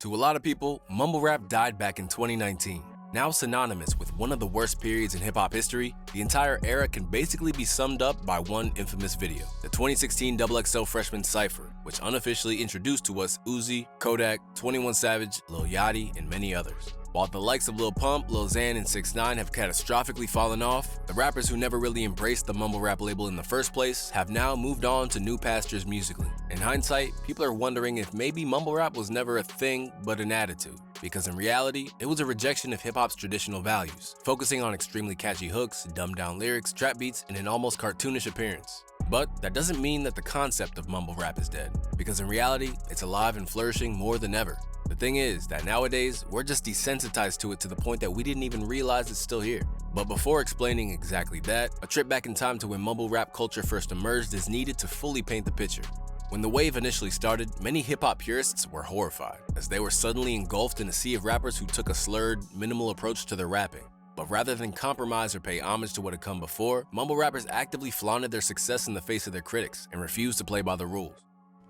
To a lot of people, mumble rap died back in 2019. Now synonymous with one of the worst periods in hip-hop history, the entire era can basically be summed up by one infamous video, the 2016 XXL Freshman Cypher, which unofficially introduced to us Uzi, Kodak, 21 Savage, Lil Yachty, and many others. While the likes of Lil Pump, Lil Xan, and 6ix9ine have catastrophically fallen off, the rappers who never really embraced the mumble rap label in the first place have now moved on to new pastures musically. In hindsight, people are wondering if maybe mumble rap was never a thing, but an attitude. Because in reality, it was a rejection of hip-hop's traditional values, focusing on extremely catchy hooks, dumbed-down lyrics, trap beats, and an almost cartoonish appearance. But that doesn't mean that the concept of mumble rap is dead, because in reality, it's alive and flourishing more than ever. The thing is that nowadays, we're just desensitized to it to the point that we didn't even realize it's still here. But before explaining exactly that, a trip back in time to when mumble rap culture first emerged is needed to fully paint the picture. When the wave initially started, many hip-hop purists were horrified, as they were suddenly engulfed in a sea of rappers who took a slurred, minimal approach to their rapping. But rather than compromise or pay homage to what had come before, mumble rappers actively flaunted their success in the face of their critics and refused to play by the rules.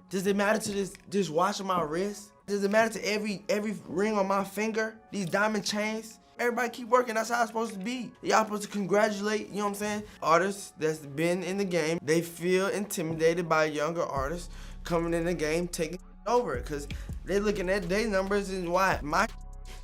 Does it matter to this watch on my wrist? Does it matter to every ring on my finger? These diamond chains? Everybody keep working, that's how it's supposed to be. Y'all supposed to congratulate, you know what I'm saying? Artists that's been in the game, they feel intimidated by younger artists coming in the game, taking over it, because they looking at their numbers and why my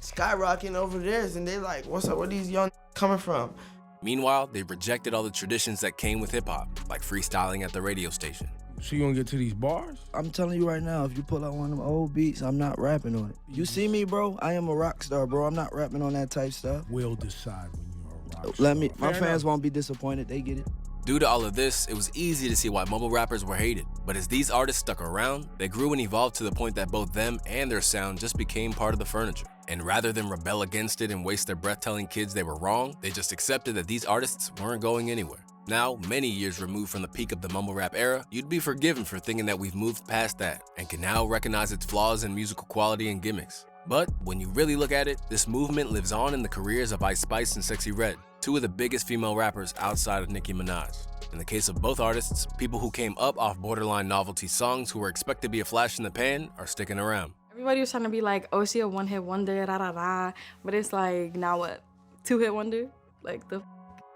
skyrocketing over theirs, and they like, what's up, where these young coming from? Meanwhile, they rejected all the traditions that came with hip-hop, like freestyling at the radio station. So you gonna get to these bars? I'm telling you right now, if you pull out one of them old beats, I'm not rapping on it. You see me, bro? I am a rock star, bro. I'm not rapping on that type stuff. We'll decide when you're a rock star. My fans won't be disappointed. They get it. Due to all of this, it was easy to see why mumble rappers were hated. But as these artists stuck around, they grew and evolved to the point that both them and their sound just became part of the furniture. And rather than rebel against it and waste their breath telling kids they were wrong, they just accepted that these artists weren't going anywhere. Now, many years removed from the peak of the mumble rap era, you'd be forgiven for thinking that we've moved past that and can now recognize its flaws in musical quality and gimmicks. But when you really look at it, this movement lives on in the careers of Ice Spice and Sexy Red, two of the biggest female rappers outside of Nicki Minaj. In the case of both artists, people who came up off borderline novelty songs who were expected to be a flash in the pan are sticking around. Everybody was trying to be like, oh, she a one-hit wonder, da-da-da. But it's like, now what? Two-hit wonder? Like the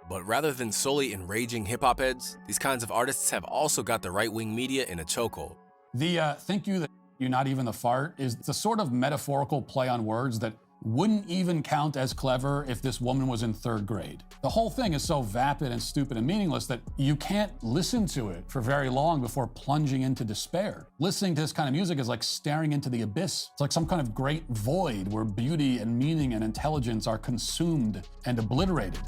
But rather than solely enraging hip-hop heads, these kinds of artists have also got the right-wing media in a chokehold. The thank you that you're not even the fart is the sort of metaphorical play on words that wouldn't even count as clever if this woman was in 3rd grade. The whole thing is so vapid and stupid and meaningless that you can't listen to it for very long before plunging into despair. Listening to this kind of music is like staring into the abyss. It's like some kind of great void where beauty and meaning and intelligence are consumed and obliterated.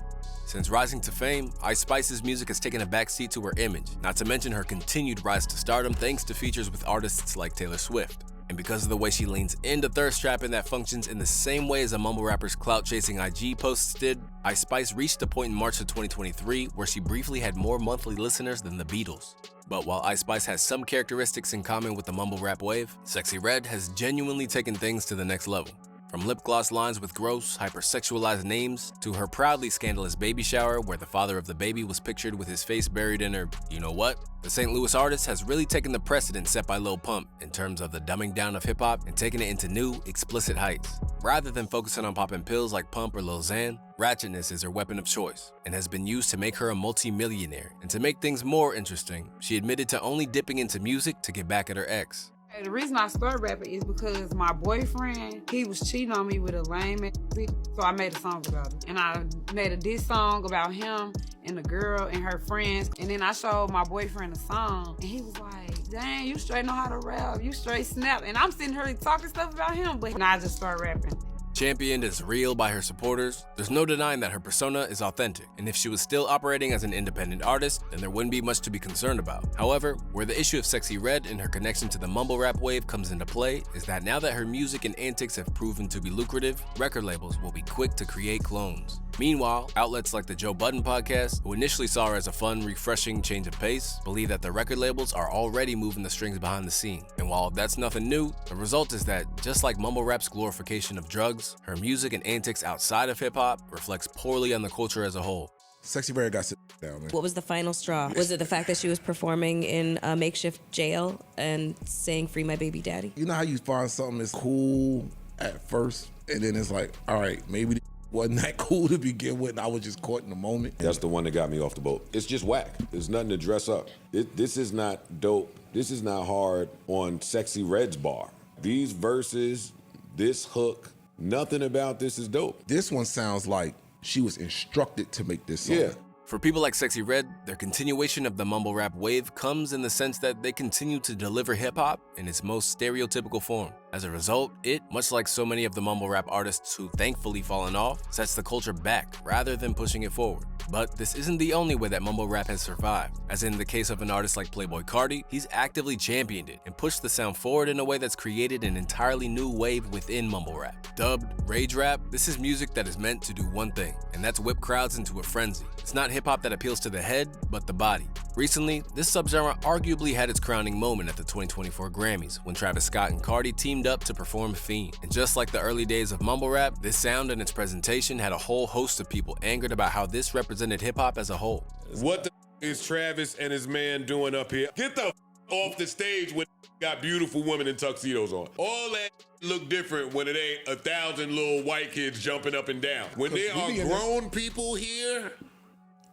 Since rising to fame, Ice Spice's music has taken a backseat to her image, not to mention her continued rise to stardom thanks to features with artists like Taylor Swift. And because of the way she leans into thirst trapping that functions in the same way as a mumble rapper's clout-chasing IG posts did, Ice Spice reached a point in March of 2023 where she briefly had more monthly listeners than the Beatles. But while Ice Spice has some characteristics in common with the mumble rap wave, Sexy Red has genuinely taken things to the next level. From lip gloss lines with gross, hypersexualized names, to her proudly scandalous baby shower where the father of the baby was pictured with his face buried in her you-know-what, the St. Louis artist has really taken the precedent set by Lil Pump in terms of the dumbing down of hip-hop and taking it into new, explicit heights. Rather than focusing on popping pills like Pump or Lil Xan, ratchetness is her weapon of choice and has been used to make her a multi-millionaire. And to make things more interesting, she admitted to only dipping into music to get back at her ex. The reason I started rapping is because my boyfriend, he was cheating on me with a lame ass bitch, so I made a song about it. And I made a diss song about him and the girl and her friends. And then I showed my boyfriend a song, and he was like, dang, you straight know how to rap, you straight snap. And I'm sitting here talking stuff about him, but now I just started rapping. Championed as real by her supporters, there's no denying that her persona is authentic, and if she was still operating as an independent artist, then there wouldn't be much to be concerned about. However, where the issue of Sexy Red and her connection to the mumble rap wave comes into play is that now that her music and antics have proven to be lucrative, record labels will be quick to create clones. Meanwhile, outlets like the Joe Budden podcast, who initially saw her as a fun, refreshing change of pace, believe that the record labels are already moving the strings behind the scene. And while that's nothing new, the result is that, just like mumble rap's glorification of drugs, her music and antics outside of hip-hop reflects poorly on the culture as a whole. Sexy Red got sit down, man. What was the final straw? Was it the fact that she was performing in a makeshift jail and saying "Free my baby daddy"? You know how you find something that's cool at first, and then it's like, all right, maybe it wasn't that cool to begin with, and I was just caught in the moment. That's the one that got me off the boat. It's just whack. There's nothing to dress up. This is not dope. This is not hard on Sexy Red's bar. These verses, this hook, nothing about this is dope. This one sounds like she was instructed to make this song. Yeah. For people like Sexy Red, their continuation of the mumble rap wave comes in the sense that they continue to deliver hip-hop in its most stereotypical form. As a result, it, much like so many of the mumble rap artists who thankfully fallen off, sets the culture back rather than pushing it forward. But this isn't the only way that mumble rap has survived. As in the case of an artist like Playboi Carti, he's actively championed it and pushed the sound forward in a way that's created an entirely new wave within mumble rap. Dubbed rage rap, this is music that is meant to do one thing, and that's whip crowds into a frenzy. It's not hip-hop that appeals to the head, but the body. Recently, this subgenre arguably had its crowning moment at the 2024 Grammys, when Travis Scott and Carti teamed up to perform Fiend. And just like the early days of mumble rap, this sound and its presentation had a whole host of people angered about how this represented hip-hop as a whole. What the is Travis and his man doing up here? Get the off the stage when got beautiful women in tuxedos on. All that look different when it ain't 1,000 little white kids jumping up and down. When there are grown people here,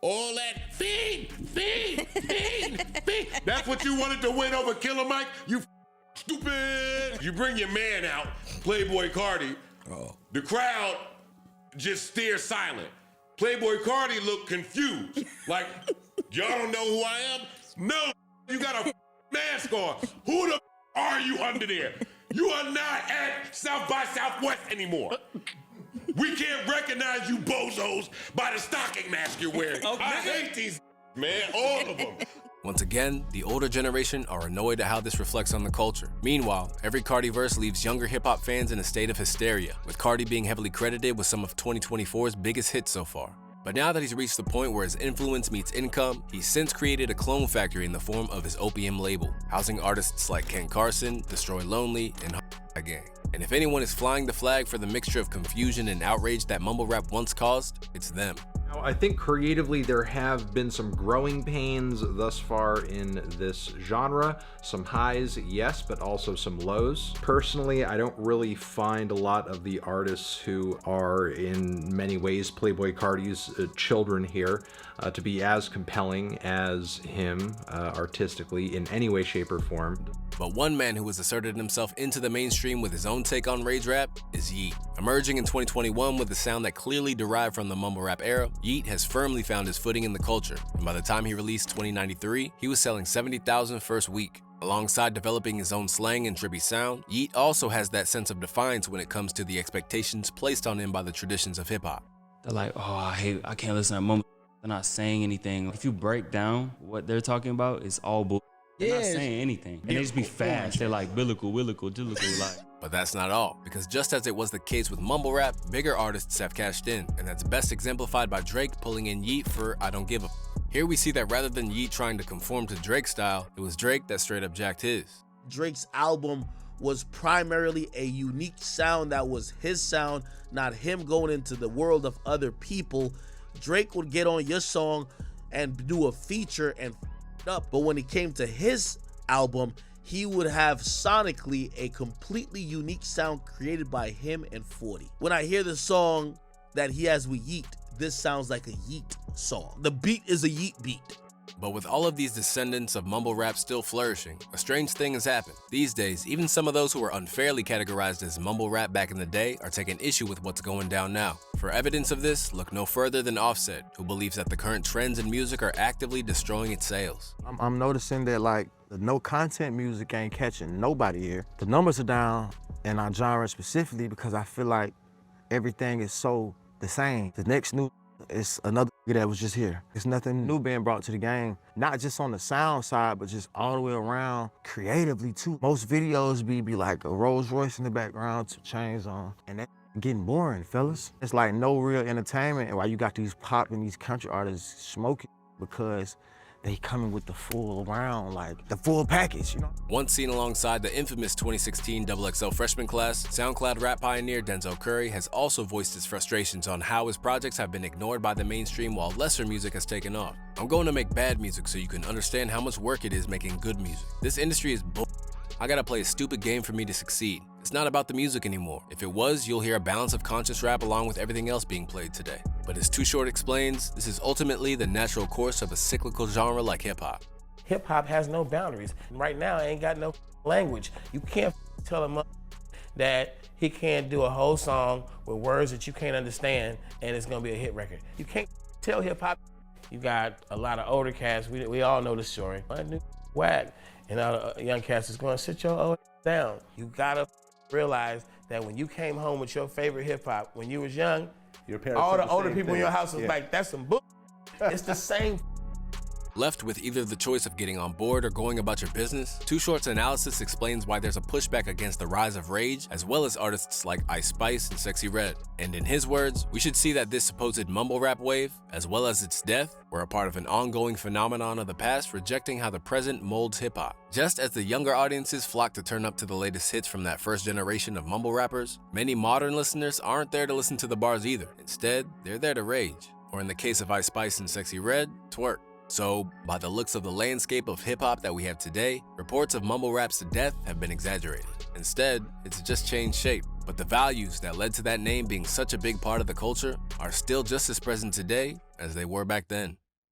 all that Fiend. That's what you wanted to win over Killer Mike? You stupid. You bring your man out, Playboi Carti. The crowd just stares silent. Playboi Carti looked confused. Like, y'all don't know who I am? No, you got a mask on. Who the are you under there? You are not at South by Southwest anymore. We can't recognize you bozos by the stocking mask you're wearing. Okay. I hate these, man, all of them. Once again, the older generation are annoyed at how this reflects on the culture. Meanwhile, every Carti verse leaves younger hip-hop fans in a state of hysteria, with Carti being heavily credited with some of 2024's biggest hits so far. But now that he's reached the point where his influence meets income, he's since created a clone factory in the form of his Opium label, housing artists like Ken Carson, Destroy Lonely, and Gang. And if anyone is flying the flag for the mixture of confusion and outrage that mumble rap once caused, it's them. Now, I think creatively there have been some growing pains thus far in this genre. Some highs, yes, but also some lows. Personally, I don't really find a lot of the artists who are in many ways Playboi Carti's children here to be as compelling as him artistically in any way, shape, or form. But one man who has asserted himself into the mainstream with his own take on rage rap is Yeat. Emerging in 2021 with a sound that clearly derived from the mumble rap era, Yeat has firmly found his footing in the culture, and by the time he released 2093, he was selling 70,000 first week. Alongside developing his own slang and trippy sound, Yeat also has that sense of defiance when it comes to the expectations placed on him by the traditions of hip-hop. They're like, oh, I can't listen to mumble. They're not saying anything. If you break down what they're talking about, it's all bull. They're not saying anything. And they just be fast. They're like, willical, like. But that's not all, because just as it was the case with mumble rap, bigger artists have cashed in, and that's best exemplified by Drake pulling in Yeat for I Don't Give a Here we see that rather than Yeat trying to conform to Drake's style, it was Drake that straight up jacked his. Drake's album was primarily a unique sound that was his sound, not him going into the world of other people. Drake would get on your song and do a feature and up, but when it came to his album, he would have sonically a completely unique sound created by him and 40. When I hear the song that he has with Yeat, this sounds like a Yeat song. The beat is a Yeat beat. But with all of these descendants of mumble rap still flourishing, a strange thing has happened. These days, even some of those who were unfairly categorized as mumble rap back in the day are taking issue with what's going down now. For evidence of this, look no further than Offset, who believes that the current trends in music are actively destroying its sales. I'm noticing that like the no content music ain't catching nobody here. The numbers are down in our genre specifically because I feel like everything is so the same. The next new is another that was just here. There's nothing new being brought to the game, not just on the sound side, but just all the way around creatively too. Most videos be like a Rolls Royce in the background, two chains on, and that's getting boring, fellas. It's like no real entertainment, and why you got these pop and these country artists smoking because they coming with the full round, like the full package, you know? Once seen alongside the infamous 2016 XXL freshman class, SoundCloud rap pioneer Denzel Curry has also voiced his frustrations on how his projects have been ignored by the mainstream while lesser music has taken off. I'm going to make bad music so you can understand how much work it is making good music. This industry is bull. I gotta play a stupid game for me to succeed. It's not about the music anymore. If it was, you'll hear a balance of conscious rap along with everything else being played today. But as Too Short explains, this is ultimately the natural course of a cyclical genre like hip-hop. Hip-hop has no boundaries. Right now, it ain't got no language. You can't tell him that he can't do a whole song with words that you can't understand and it's gonna be a hit record. You can't tell hip-hop. You got a lot of older cats, we all know the story. I knew whack, and all the young cats is gonna sit your old down. You gotta realize that when you came home with your favorite hip-hop, when you was young, your parents all the said older same people in thing. your house was Yeah. like, that's some bull. It's the same. Left with either the choice of getting on board or going about your business, Too Short's analysis explains why there's a pushback against the rise of rage, as well as artists like Ice Spice and Sexy Red. And in his words, we should see that this supposed mumble rap wave, as well as its death, were a part of an ongoing phenomenon of the past rejecting how the present molds hip-hop. Just as the younger audiences flock to turn up to the latest hits from that first generation of mumble rappers, many modern listeners aren't there to listen to the bars either. Instead, they're there to rage. Or in the case of Ice Spice and Sexy Red, twerk. So, by the looks of the landscape of hip-hop that we have today, reports of mumble rap's death have been exaggerated. Instead, it's just changed shape. But the values that led to that name being such a big part of the culture are still just as present today as they were back then.